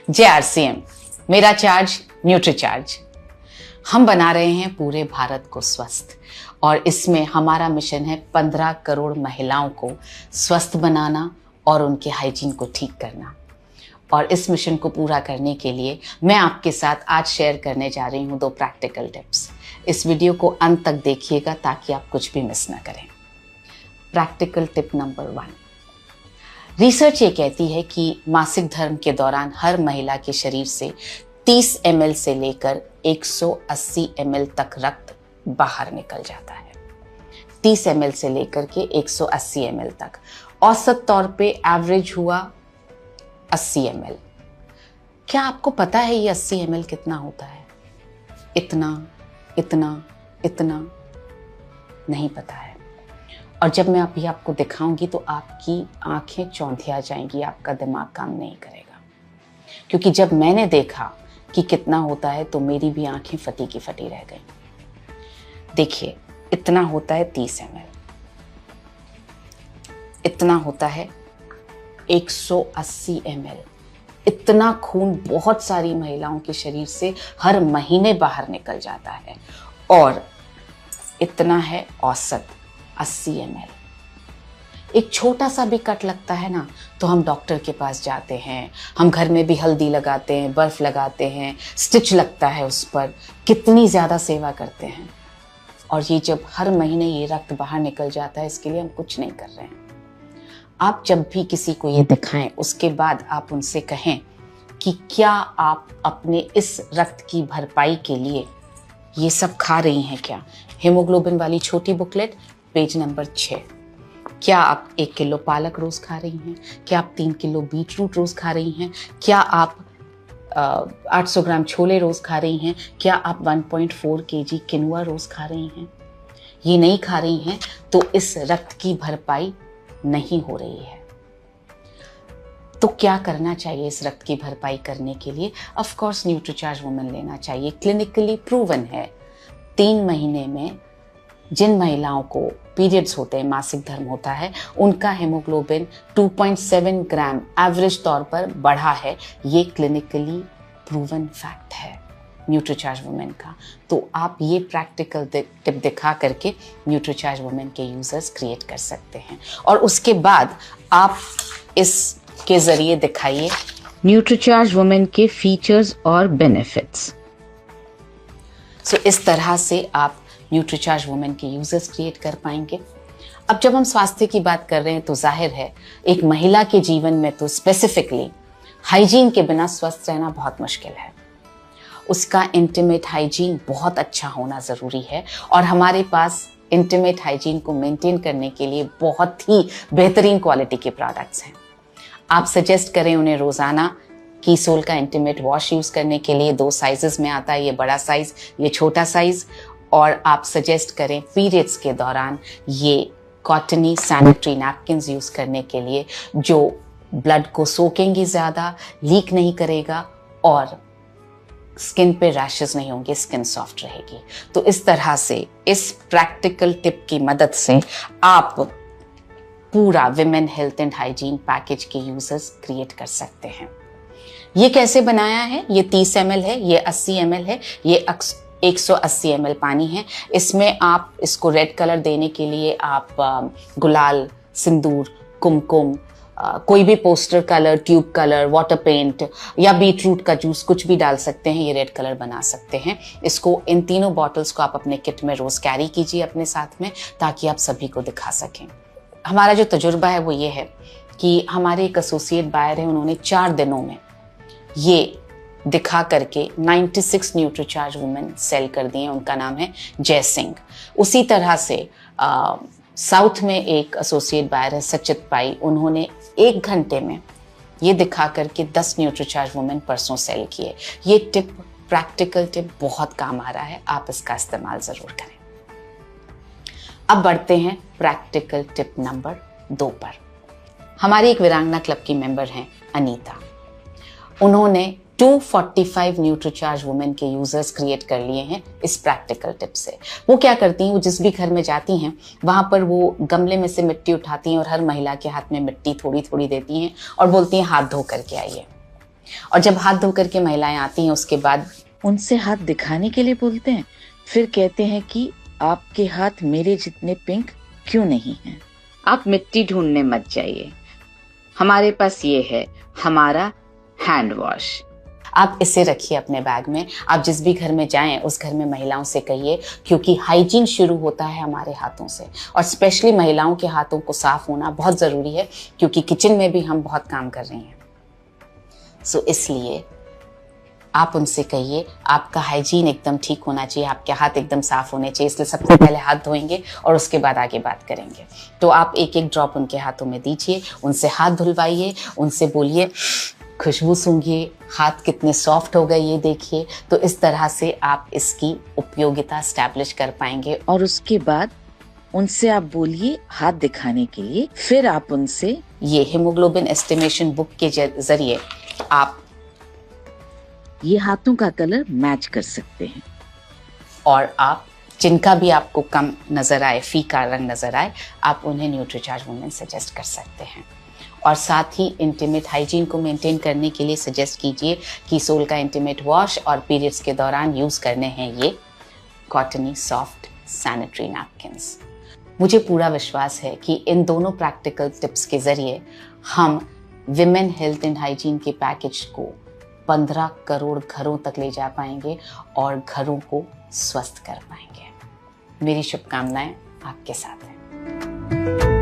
JRCM, मेरा charge Nutricharge. हम बना रहे हैं पूरे भारत को स्वस्थ और इसमें हमारा मिशन है 15 करोड़ महिलाओं को स्वस्थ बनाना और उनके हाइजीन को ठीक करना। और इस मिशन को पूरा करने के लिए मैं आपके साथ आज शेयर करने जा रही हूँ 2 प्रैक्टिकल टिप्स। इस वीडियो को अंत तक देखिएगा ताकि आप कुछ भी मिस ना करें। प्रैक्टिकल टिप नंबर 1, रिसर्च ये कहती है कि मासिक धर्म के दौरान हर महिला के शरीर से 30 ml से लेकर 180 ml तक रक्त बाहर निकल जाता है। 30 ml से लेकर के 180 ml तक, औसत तौर पे एवरेज हुआ 80 ml। क्या आपको पता है ये 80 ml कितना होता है? इतना इतना इतना नहीं पता है। और जब मैं अभी आपको दिखाऊंगी तो आपकी आंखें चौंधिया जाएंगी, आपका दिमाग काम नहीं करेगा। क्योंकक्योंकि जब मैंने देखा कि कितना होता है तो मेरी भी आंखें फटी की फटी रह गई। देखिए, इतना होता है 30 ml, इतना होता है 180 ml। इतना खून बहुत सारी महिलाओं के शरीर से हर महीने बाहर निकल जाता है। और इतना है औसत 80 ml। एक छोटा सा भी कट लगता है ना तो हम डॉक्टर के पास जाते हैं, हम घर में भी हल्दी लगाते हैं, बर्फ लगाते हैं, स्टिच लगता है उस पर, कितनी ज़्यादा सेवा करते हैं। और ये जब हर महीने ये रक्त बाहर निकल जाता है, इसके लिए हम कुछ नहीं कर रहे हैं। आप जब भी किसी को ये दिखाएं उसके बाद आप उनसे कहें कि क्या आप अपने इस रक्त की भरपाई के लिए ये सब खा रही हैं क्या? हीमोग्लोबिन वाली छोटी बुकलेट, पेज नंबर 6। क्या आप 1 किलो पालक रोज खा रही हैं? क्या आप 3 किलो बीट रूट रोज खा रही हैं? क्या आप 800 ग्राम छोले रोज खा रही हैं? क्या आप 1.4 kg किनुआ रोज खा रही हैं? ये नहीं खा रही हैं तो इस रक्त की भरपाई नहीं हो रही है। तो क्या करना चाहिए इस रक्त की भरपाई करने के लिए? ऑफ कोर्स न्यूट्रीचार्ज वुमेन लेना चाहिए। क्लिनिकली प्रूवन है। 3 महीने में जिन महिलाओं को पीरियड्स होते हैं, मासिक धर्म होता है, उनका हेमोग्लोबिन 2.7 ग्राम एवरेज तौर पर बढ़ा है। ये क्लिनिकली प्रूवन फैक्ट है न्यूट्रीचार्ज वुमेन का। तो आप ये प्रैक्टिकल टिप दिखा करके न्यूट्रीचार्ज वुमेन के यूजर्स क्रिएट कर सकते हैं। और उसके बाद आप इसके जरिए दिखाइए न्यूट्रीचार्ज वुमेन के फीचर्स और बेनिफिट्स। सो इस तरह से आप न्यूट्रीचार्ज वुमेन के यूजर्स क्रिएट कर पाएंगे। अब जब हम स्वास्थ्य की बात कर रहे हैं तो जाहिर है एक महिला के जीवन में तो स्पेसिफिकली हाइजीन के बिना स्वस्थ रहना बहुत मुश्किल है। उसका इंटीमेट हाइजीन बहुत अच्छा होना ज़रूरी है और हमारे पास इंटीमेट हाइजीन को मेंटेन करने के लिए बहुत ही बेहतरीन क्वालिटी के प्रोडक्ट्स हैं। आप सजेस्ट करें उन्हें रोज़ाना कीसोल का इंटीमेट वॉश यूज़ करने के लिए। 2 साइजेस में आता है, ये बड़ा साइज़, ये छोटा साइज़। और आप सजेस्ट करें पीरियड्स के दौरान ये कॉटनी सैनिटरी नैपकिन्स यूज़ करने के लिए, जो ब्लड को सोखेंगी ज़्यादा, लीक नहीं करेगा और स्किन पे रैशेस नहीं होंगे, स्किन सॉफ्ट रहेगी। तो इस तरह से इस प्रैक्टिकल टिप की मदद से आप पूरा women health and hygiene package के यूजर्स क्रिएट कर सकते हैं। ये कैसे बनाया है? ये 30 ml है, ये 80 ml है, ये 180 ml पानी है। इसमें आप इसको रेड कलर देने के लिए आप गुलाल, सिंदूर, कुमकुम, कोई भी poster colour, tube colour, water paint या बीट रूट का जूस कुछ भी डाल सकते हैं। ये रेड कलर बना सकते हैं। इसको, इन तीनों बॉटल्स को आप अपने किट में रोज कैरी कीजिए अपने साथ में, ताकि आप सभी को दिखा सकें। हमारा जो तजुर्बा है वो ये है कि हमारे एक एसोसिएट बायर हैं, उन्होंने 4 दिनों में ये दिखा करके 96 न्यूट्रीचार्ज वुमेन सेल कर दिए। उनका नाम है जय सिंह। उसी तरह से साउथ में एक एसोसिएट बायर है सचित पाई, उन्होंने 1 घंटे में ये दिखा करके 10 न्यूट्रीचार्ज वुमेन परसों सेल किए। ये टिप, प्रैक्टिकल टिप बहुत काम आ रहा है, आप इसका इस्तेमाल ज़रूर करें। अब बढ़ते हैं प्रैक्टिकल टिप नंबर 2 पर। हमारी एक वीरांगना क्लब की मेंबर हैं अनीता। उन्होंने 245 न्यूट्रीचार्ज वुमेन के यूजर्स क्रिएट कर लिए हैं इस प्रैक्टिकल टिप से। वो क्या करती हैं, वो जिस भी घर में जाती हैं वहां पर वो गमले में से मिट्टी उठाती हैं और हर महिला के हाथ में मिट्टी थोड़ी थोड़ी देती हैं और बोलती हैं हाथ धो करके आइए। और जब हाथ धो करके महिलाएं आती हैं उसके बाद उनसे हाथ दिखाने के लिए बोलते हैं, फिर कहते हैं कि आपके हाथ मेरे जितने पिंक क्यों नहीं हैं। आप मिट्टी ढूंढने मत जाइए, हमारे पास ये है, हमारा हैंड वॉश। आप इसे रखिए अपने बैग में। आप जिस भी घर में जाएं उस घर में महिलाओं से कहिए, क्योंकि हाइजीन शुरू होता है हमारे हाथों से, और स्पेशली महिलाओं के हाथों को साफ होना बहुत ज़रूरी है, क्योंकि किचन में भी हम बहुत काम कर रही हैं। सो इसलिए आप उनसे कहिए आपका हाइजीन एकदम ठीक होना चाहिए, आपके हाथ एकदम साफ होने चाहिए, इसलिए सबसे पहले हाथ धोएंगे और उसके बाद आगे बात करेंगे। तो आप एक एक ड्रॉप उनके हाथों में दीजिए, उनसे हाथ धुलवाइए, उनसे बोलिए खुशबू सूंघिए, हाथ कितने सॉफ्ट हो गए ये देखिए। तो इस तरह से आप इसकी उपयोगिता स्टैब्लिश कर पाएंगे। और उसके बाद उनसे आप बोलिए हाथ दिखाने के लिए, फिर आप उनसे ये हीमोग्लोबिन एस्टिमेशन बुक के जरिए आप ये हाथों का कलर मैच कर सकते हैं। और आप जिनका भी आपको कम नजर आए, फीका रंग नजर आए, आप उन्हें न्यूट्रीचार्ज वुमेन सजेस्ट कर सकते हैं। और साथ ही इंटीमेट हाइजीन को मेंटेन करने के लिए सजेस्ट कीजिए कि सोल का इंटीमेट वॉश और पीरियड्स के दौरान यूज करने हैं ये कॉटनी सॉफ्ट सैनिटरी नैपकिन्स। मुझे पूरा विश्वास है कि इन दोनों प्रैक्टिकल टिप्स के जरिए हम विमेन हेल्थ एंड हाइजीन के पैकेज को 15 करोड़ घरों तक ले जा पाएंगे और घरों को स्वस्थ कर पाएंगे। मेरी शुभकामनाएं आपके साथ हैं।